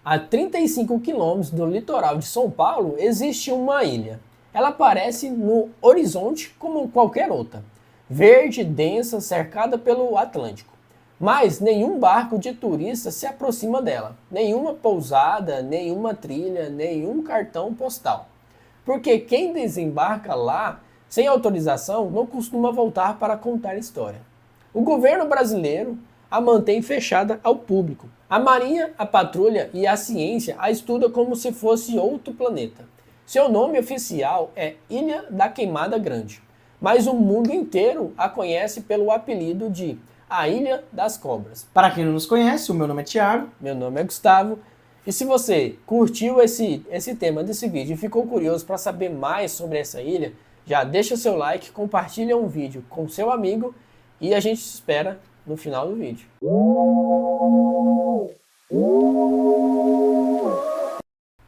A 35 quilômetros do litoral de São Paulo existe uma ilha. Ela aparece no horizonte como qualquer outra, verde, densa, cercada pelo Atlântico. Mas nenhum barco de turista se aproxima dela, nenhuma pousada, nenhuma trilha, nenhum cartão postal. Porque quem desembarca lá sem autorização não costuma voltar para contar história. O governo brasileiro a mantém fechada ao público. A Marinha, a Patrulha e a Ciência a estuda como se fosse outro planeta. Seu nome oficial é Ilha da Queimada Grande, mas o mundo inteiro a conhece pelo apelido de a Ilha das Cobras. Para quem não nos conhece, o meu nome é Thiago. Meu nome é Gustavo. E se você curtiu esse tema desse vídeo e ficou curioso para saber mais sobre essa ilha, já deixa seu like, compartilha um vídeo com seu amigo e a gente te espera no final do vídeo.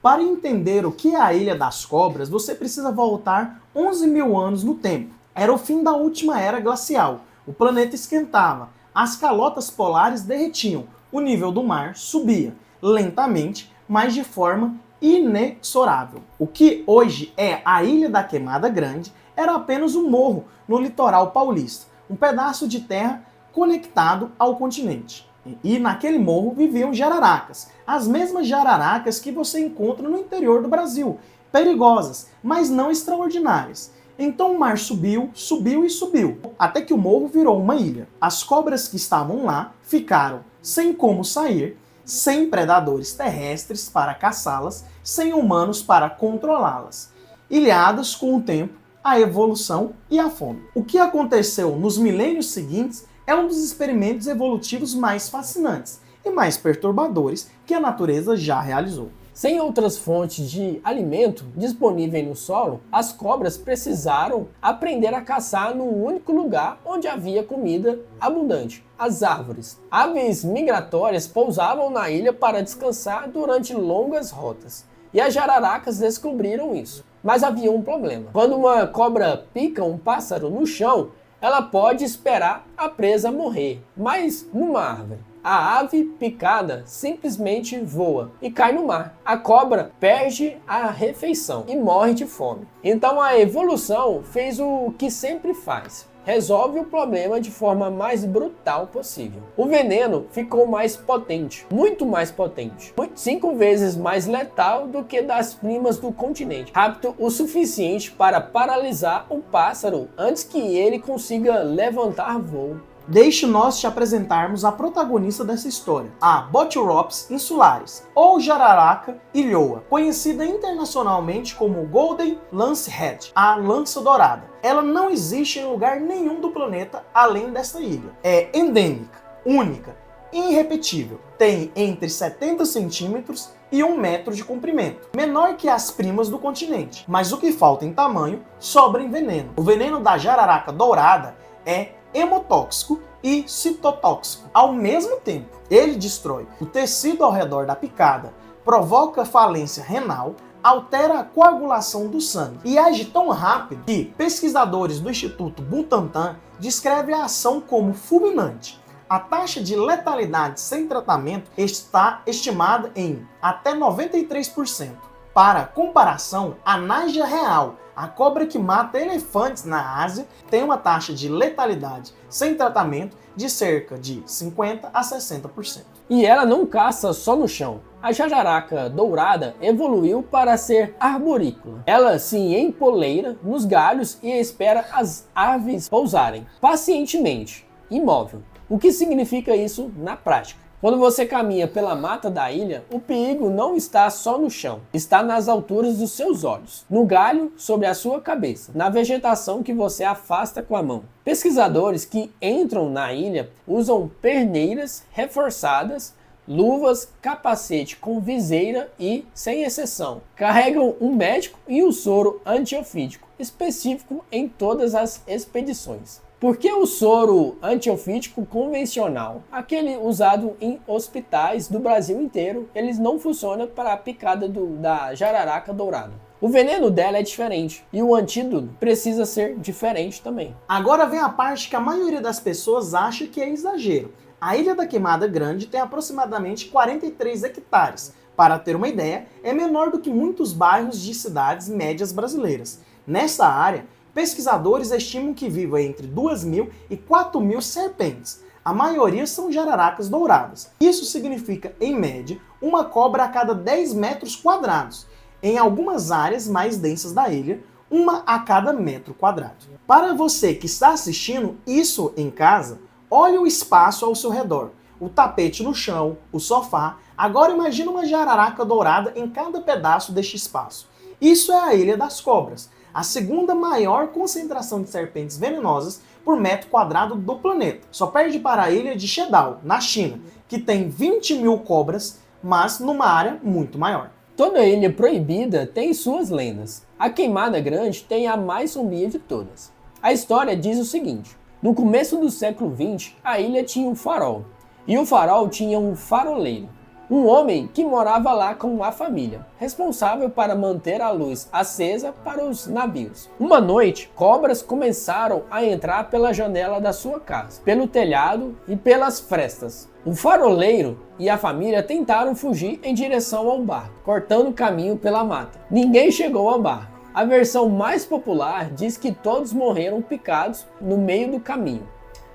Para entender o que é a Ilha das Cobras, você precisa voltar 11 mil anos no tempo. Era o fim da última era glacial. O planeta esquentava, as calotas polares derretiam, o nível do mar subia, lentamente, mas de forma inexorável. O que hoje é a Ilha da Queimada Grande era apenas um morro no litoral paulista, um pedaço de terra conectado ao continente. E naquele morro viviam jararacas, as mesmas jararacas que você encontra no interior do Brasil, perigosas, mas não extraordinárias. Então o mar subiu, subiu e subiu, até que o morro virou uma ilha. As cobras que estavam lá ficaram sem como sair, sem predadores terrestres para caçá-las, sem humanos para controlá-las, ilhadas com o tempo, a evolução e a fome. O que aconteceu nos milênios seguintes é um dos experimentos evolutivos mais fascinantes e mais perturbadores que a natureza já realizou. Sem outras fontes de alimento disponíveis no solo, as cobras precisaram aprender a caçar no único lugar onde havia comida abundante, as árvores. Aves migratórias pousavam na ilha para descansar durante longas rotas, e as jararacas descobriram isso. Mas havia um problema. Quando uma cobra pica um pássaro no chão, ela pode esperar a presa morrer, mas numa árvore. A ave picada simplesmente voa e cai no mar. A cobra perde a refeição e morre de fome. Então a evolução fez o que sempre faz. Resolve o problema de forma mais brutal possível. O veneno ficou mais potente, muito mais potente, 5 vezes mais letal do que das primas do continente, rápido o suficiente para paralisar um pássaro antes que ele consiga levantar voo. Deixe nós te apresentarmos a protagonista dessa história, a Boturops insularis, ou jararaca ilhoa, conhecida internacionalmente como Golden Lancehead, a lança dourada. Ela não existe em lugar nenhum do planeta além dessa ilha. É endêmica, única, irrepetível, tem entre 70 centímetros e 1 metro de comprimento, menor que as primas do continente, mas o que falta em tamanho sobra em veneno. O veneno da jararaca dourada é hemotóxico e citotóxico ao mesmo tempo. Ele destrói o tecido ao redor da picada, provoca falência renal, altera a coagulação do sangue e age tão rápido que pesquisadores do Instituto Butantan descrevem a ação como fulminante. A taxa de letalidade sem tratamento está estimada em até 93%. Para comparação, a Naja real, a cobra que mata elefantes na Ásia, tem uma taxa de letalidade sem tratamento de cerca de 50 a 60%. E ela não caça só no chão. A jararaca dourada evoluiu para ser arborícola. Ela se empoleira nos galhos e espera as aves pousarem, pacientemente, imóvel. O que significa isso na prática? Quando você caminha pela mata da ilha, o perigo não está só no chão, está nas alturas dos seus olhos, no galho sobre a sua cabeça, na vegetação que você afasta com a mão. Pesquisadores que entram na ilha usam perneiras reforçadas, luvas, capacete com viseira e, sem exceção, carregam um médico e um soro antiofídico específico em todas as expedições. Por que o soro antiofídico convencional, aquele usado em hospitais do Brasil inteiro, eles não funcionam para a picada da jararaca dourada? O veneno dela é diferente e o antídoto precisa ser diferente também. Agora vem a parte que a maioria das pessoas acha que é exagero. A Ilha da Queimada Grande tem aproximadamente 43 hectares, Para ter uma ideia, é menor do que muitos bairros de cidades médias brasileiras. Nessa área, pesquisadores estimam que vivam entre 2.000 e 4.000 serpentes. A maioria são jararacas douradas. Isso significa, em média, uma cobra a cada 10 metros quadrados. Em algumas áreas mais densas da ilha, uma a cada metro quadrado. Para você que está assistindo isso em casa, olhe o espaço ao seu redor. O tapete no chão, o sofá. Agora imagine uma jararaca dourada em cada pedaço deste espaço. Isso é a Ilha das Cobras, a segunda maior concentração de serpentes venenosas por metro quadrado do planeta. Só perde para a ilha de Shedao, na China, que tem 20.000 cobras, mas numa área muito maior. Toda ilha proibida tem suas lendas. A Queimada Grande tem a mais sombria de todas. A história diz o seguinte: no começo do século XX, a ilha tinha um farol, e o farol tinha um faroleiro, um homem que morava lá com a família, responsável para manter a luz acesa para os navios. Uma noite, cobras começaram a entrar pela janela da sua casa, pelo telhado e pelas frestas. O faroleiro e a família tentaram fugir em direção ao barco, cortando o caminho pela mata. Ninguém chegou ao barco. A versão mais popular diz que todos morreram picados no meio do caminho.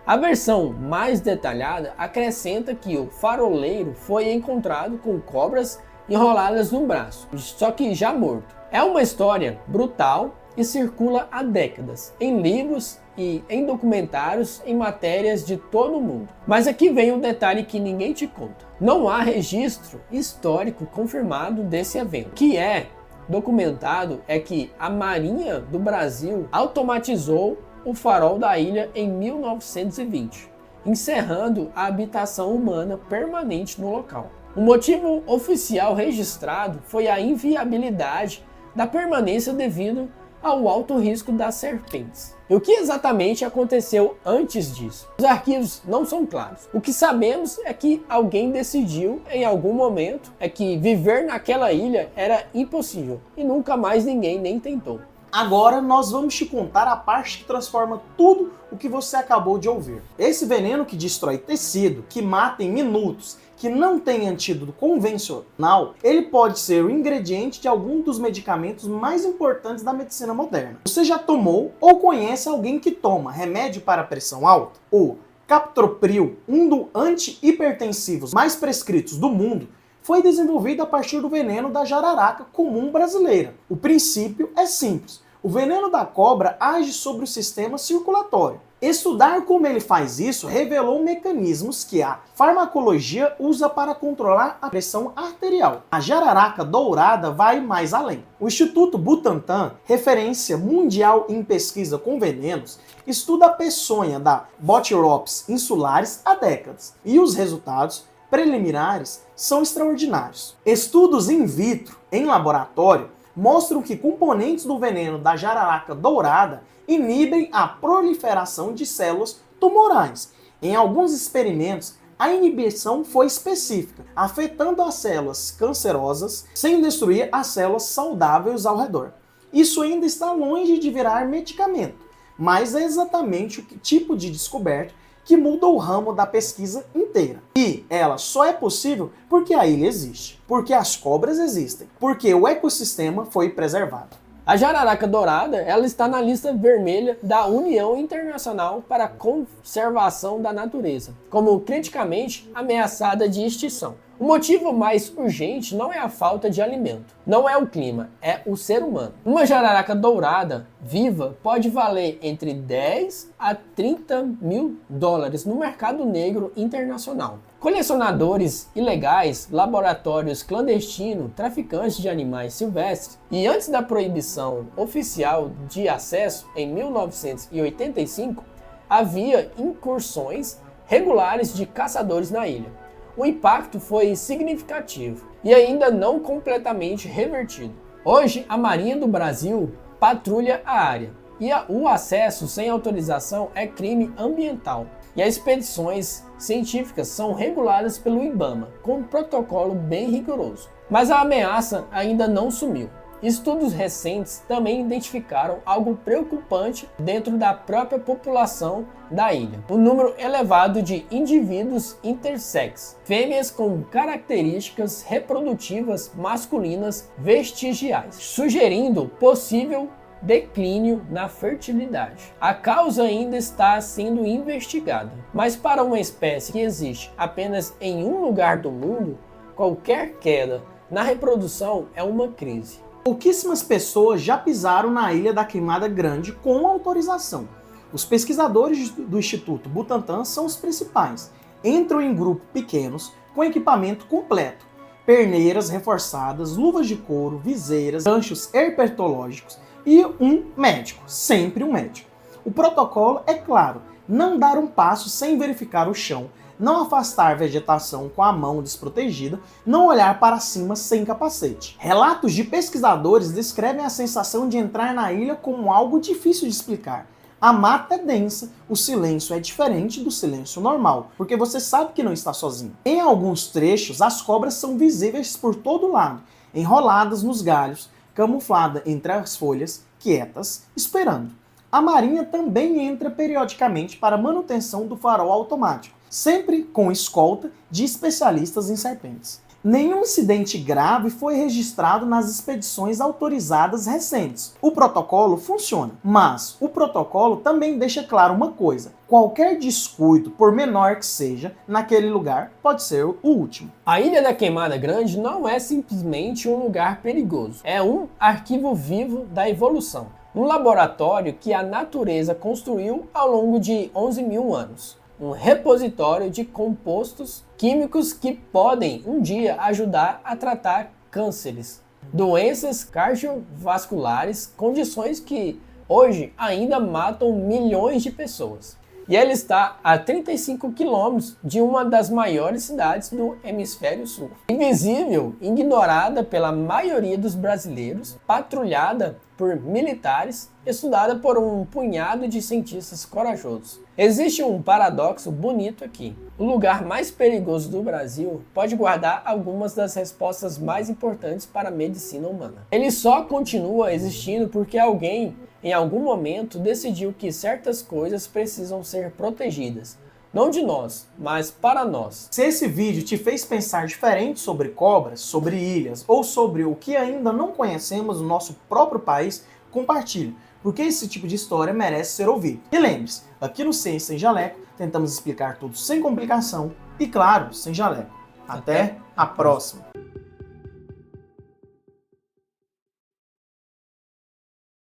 A versão mais detalhada acrescenta que o faroleiro foi encontrado com cobras enroladas no braço, só que já morto. É uma história brutal e circula há décadas, em livros e em documentários, em matérias de todo o mundo. Mas aqui vem um detalhe que ninguém te conta. Não há registro histórico confirmado desse evento. O que é documentado é que a Marinha do Brasil automatizou o farol da ilha em 1920, encerrando a habitação humana permanente no local. O motivo oficial registrado foi a inviabilidade da permanência devido ao alto risco das serpentes. E o que exatamente aconteceu antes disso? Os arquivos não são claros. O que sabemos é que alguém decidiu em algum momento que viver naquela ilha era impossível e nunca mais ninguém nem tentou. Agora nós vamos te contar a parte que transforma tudo o que você acabou de ouvir. Esse veneno que destrói tecido, que mata em minutos, que não tem antídoto convencional, ele pode ser o ingrediente de algum dos medicamentos mais importantes da medicina moderna. Você já tomou ou conhece alguém que toma remédio para pressão alta? O captopril, um dos antihipertensivos mais prescritos do mundo, foi desenvolvido a partir do veneno da jararaca comum brasileira. O princípio é simples. O veneno da cobra age sobre o sistema circulatório. Estudar como ele faz isso revelou mecanismos que a farmacologia usa para controlar a pressão arterial. A jararaca dourada vai mais além. O Instituto Butantan, referência mundial em pesquisa com venenos, estuda a peçonha da Boturops insularis há décadas. E os resultados preliminares são extraordinários. Estudos in vitro, em laboratório, mostram que componentes do veneno da jararaca dourada inibem a proliferação de células tumorais. Em alguns experimentos, a inibição foi específica, afetando as células cancerosas sem destruir as células saudáveis ao redor. Isso ainda está longe de virar medicamento, mas é exatamente o tipo de descoberta que muda o ramo da pesquisa inteira. E ela só é possível porque a ilha existe, porque as cobras existem, porque o ecossistema foi preservado. A jararaca dourada, ela está na lista vermelha da União Internacional para a Conservação da Natureza, como criticamente ameaçada de extinção. O motivo mais urgente não é a falta de alimento, não é o clima, é o ser humano. Uma jararaca dourada viva pode valer entre 10 a 30 mil dólares no mercado negro internacional. Colecionadores ilegais, laboratórios clandestinos, traficantes de animais silvestres e antes da proibição oficial de acesso em 1985, havia incursões regulares de caçadores na ilha. O impacto foi significativo e ainda não completamente revertido. Hoje, a Marinha do Brasil patrulha a área e o acesso sem autorização é crime ambiental. E as expedições científicas são reguladas pelo IBAMA, com um protocolo bem rigoroso. Mas a ameaça ainda não sumiu. Estudos recentes também identificaram algo preocupante dentro da própria população da ilha: o número elevado de indivíduos intersex, fêmeas com características reprodutivas masculinas vestigiais, sugerindo possível declínio na fertilidade. A causa ainda está sendo investigada, mas para uma espécie que existe apenas em um lugar do mundo, qualquer queda na reprodução é uma crise. Pouquíssimas pessoas já pisaram na Ilha da Queimada Grande com autorização. Os pesquisadores do Instituto Butantan são os principais. Entram em grupos pequenos com equipamento completo: perneiras reforçadas, luvas de couro, viseiras, ganchos herpetológicos e um médico, sempre um médico. O protocolo é claro: não dar um passo sem verificar o chão, não afastar vegetação com a mão desprotegida, não olhar para cima sem capacete. Relatos de pesquisadores descrevem a sensação de entrar na ilha como algo difícil de explicar. A mata é densa, o silêncio é diferente do silêncio normal, porque você sabe que não está sozinho. Em alguns trechos, as cobras são visíveis por todo lado, enroladas nos galhos, camuflada entre as folhas, quietas, esperando. A marinha também entra periodicamente para manutenção do farol automático, sempre com escolta de especialistas em serpentes. Nenhum incidente grave foi registrado nas expedições autorizadas recentes. O protocolo funciona, mas o protocolo também deixa claro uma coisa: qualquer descuido, por menor que seja, naquele lugar pode ser o último. A Ilha da Queimada Grande não é simplesmente um lugar perigoso, é um arquivo vivo da evolução, um laboratório que a natureza construiu ao longo de 11 mil anos. Um repositório de compostos químicos que podem um dia ajudar a tratar cânceres, doenças cardiovasculares, condições que hoje ainda matam milhões de pessoas. E ela está a 35 quilômetros de uma das maiores cidades do hemisfério sul. Invisível, ignorada pela maioria dos brasileiros, patrulhada por militares, estudada por um punhado de cientistas corajosos. Existe um paradoxo bonito aqui. O lugar mais perigoso do Brasil pode guardar algumas das respostas mais importantes para a medicina humana. Ele só continua existindo porque alguém, em algum momento, decidiu que certas coisas precisam ser protegidas. Não de nós, mas para nós. Se esse vídeo te fez pensar diferente sobre cobras, sobre ilhas ou sobre o que ainda não conhecemos no nosso próprio país, compartilhe, porque esse tipo de história merece ser ouvido. E lembre-se, aqui no Ciência Sem Jaleco tentamos explicar tudo sem complicação e, claro, sem jaleco. Até a próxima!